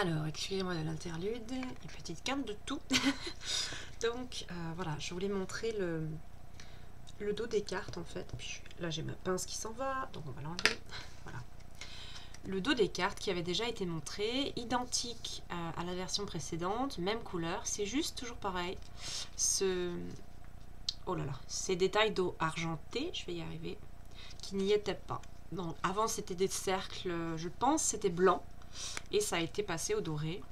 Alors, excusez-moi de l'interlude, une petite carte de tout. Donc, voilà, je voulais montrer le dos des cartes en fait. Puis là, j'ai ma pince qui s'en va, donc on va l'enlever. Voilà. Le dos des cartes qui avait déjà été montré, identique à la version précédente, même couleur, c'est juste toujours pareil. Oh là là, ces détails d'eau argenté, je vais y arriver, qui n'y étaient pas. Donc, avant, c'était des cercles, je pense, c'était blanc. Et ça a été passé au doré.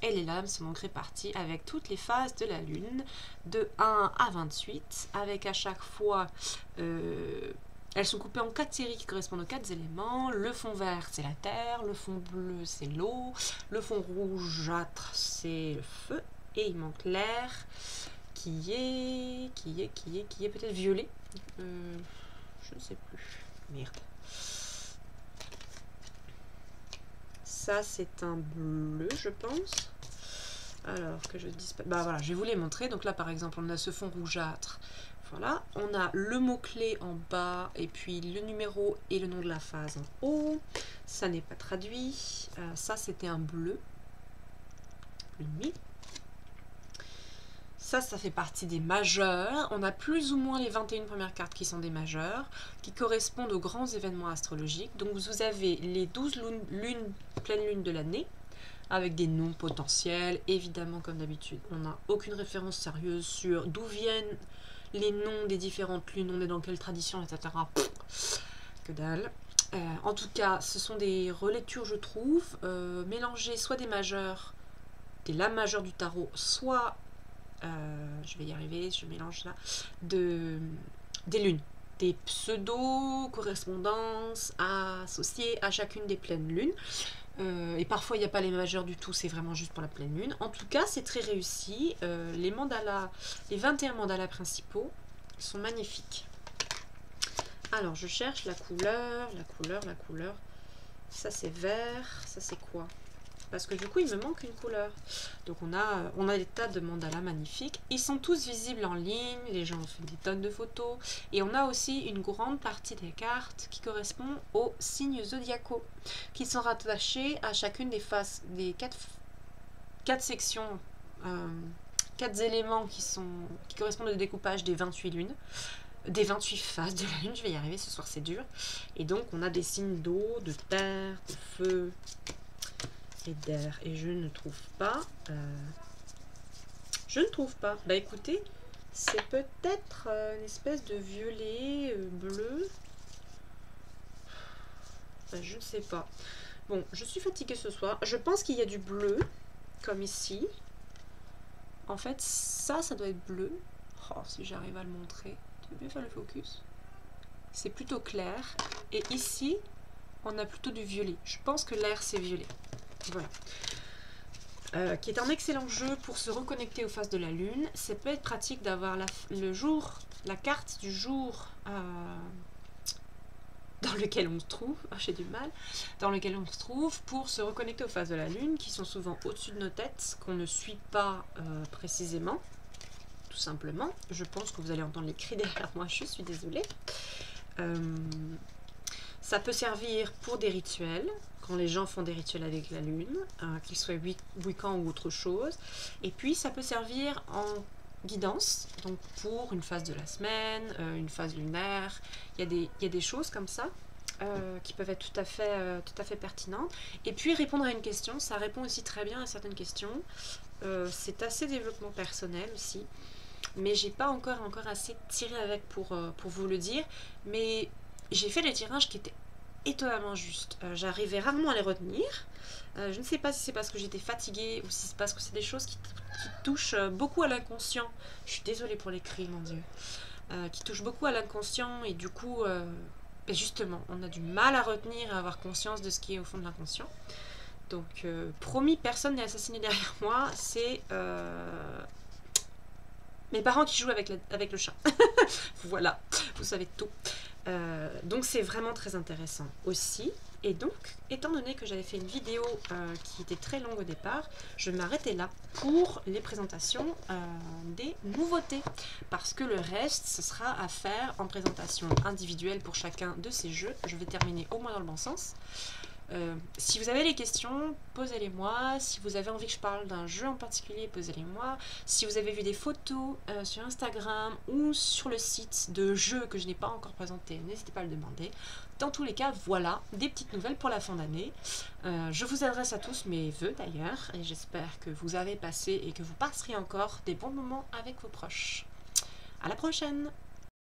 Et les lames sont donc réparties avec toutes les phases de la lune, de 1 à 28, avec à chaque fois, elles sont coupées en 4 séries qui correspondent aux 4 éléments. Le fond vert, c'est la terre, le fond bleu, c'est l'eau, le fond rougeâtre, c'est le feu, et il manque l'air, qui est peut-être violet. Je ne sais plus. Merde. Ça, c'est un bleu, je pense. Alors, que je dise pas... Bah voilà, je vais vous les montrer. Donc là, par exemple, on a ce fond rougeâtre. Voilà. On a le mot-clé en bas, et puis le numéro et le nom de la phase en haut. Ça n'est pas traduit. Ça, c'était un bleu. Bleu nuit. Ça fait partie des majeurs. On a plus ou moins les 21 premières cartes qui sont des majeurs, qui correspondent aux grands événements astrologiques. Donc vous avez les 12 pleines lunes de l'année, avec des noms potentiels. Évidemment, comme d'habitude, on n'a aucune référence sérieuse sur d'où viennent les noms des différentes lunes, on est dans quelle tradition, etc. Que dalle. En tout cas, ce sont des relectures, je trouve, mélangées soit des majeurs, des lames majeures du tarot, soit... je vais y arriver, je mélange là, des lunes, des pseudo-correspondances associées à chacune des pleines lunes. Et parfois il n'y a pas les majeurs du tout, c'est vraiment juste pour la pleine lune. En tout cas, c'est très réussi. Les mandalas, les 21 mandalas principaux sont magnifiques. Alors, je cherche la couleur. Ça, c'est vert. Ça, c'est quoi ? Parce que du coup, il me manque une couleur. Donc, on a des tas de mandalas magnifiques. Ils sont tous visibles en ligne. Les gens ont fait des tonnes de photos. Et on a aussi une grande partie des cartes qui correspond aux signes zodiacaux, qui sont rattachés à chacune des faces, des quatre sections, 4 éléments qui correspondent au découpage des 28 lunes. Des 28 phases de la lune, je vais y arriver, ce soir c'est dur. Et donc on a des signes d'eau, de terre, de feu et d'air. Et je ne trouve pas... Bah écoutez, c'est peut-être une espèce de violet bleu. Je ne sais pas. Bon, je suis fatiguée ce soir. Je pense qu'il y a du bleu, comme ici. En fait, ça doit être bleu. Oh, si j'arrive à le montrer. Tu veux bien faire le focus? C'est plutôt clair. Et ici, on a plutôt du violet. Je pense que l'air, c'est violet. Voilà. Qui est un excellent jeu pour se reconnecter aux phases de la lune. C'est peut être pratique d'avoir la carte du jour dans lequel on se trouve. Oh, j'ai du mal. Dans lequel on se trouve pour se reconnecter aux phases de la lune, qui sont souvent au-dessus de nos têtes, qu'on ne suit pas précisément. Tout simplement. Je pense que vous allez entendre les cris derrière moi, je suis désolée. Ça peut servir pour des rituels, quand les gens font des rituels avec la lune, qu'ils soient Wiccan ou autre chose. Et puis ça peut servir en guidance, donc pour une phase de la semaine, une phase lunaire. Il y a des choses comme ça qui peuvent être tout à fait pertinentes. Et puis répondre à une question, ça répond aussi très bien à certaines questions. C'est assez développement personnel aussi. Mais j'ai pas encore assez tiré avec pour vous le dire. Mais j'ai fait des tirages qui étaient étonnamment justes. J'arrivais rarement à les retenir. Je ne sais pas si c'est parce que j'étais fatiguée ou si c'est parce que c'est des choses qui touchent beaucoup à l'inconscient. Je suis désolée pour les cris, mon Dieu. Qui touchent beaucoup à l'inconscient et du coup, justement, on a du mal à retenir et à avoir conscience de ce qui est au fond de l'inconscient. Donc, promis, personne n'est assassiné derrière moi. C'est... mes parents qui jouent avec le chat. Voilà, vous savez tout. Donc c'est vraiment très intéressant aussi. Et donc, étant donné que j'avais fait une vidéo qui était très longue au départ, je vais m'arrêter là pour les présentations des nouveautés. Parce que le reste, ce sera à faire en présentation individuelle pour chacun de ces jeux. Je vais terminer au moins dans le bon sens. Si vous avez des questions, posez-les-moi. Si vous avez envie que je parle d'un jeu en particulier, posez-les-moi. Si vous avez vu des photos sur Instagram ou sur le site de jeux que je n'ai pas encore présenté, n'hésitez pas à le demander. Dans tous les cas, voilà, des petites nouvelles pour la fin d'année. Je vous adresse à tous mes vœux d'ailleurs, et j'espère que vous avez passé et que vous passerez encore des bons moments avec vos proches. À la prochaine!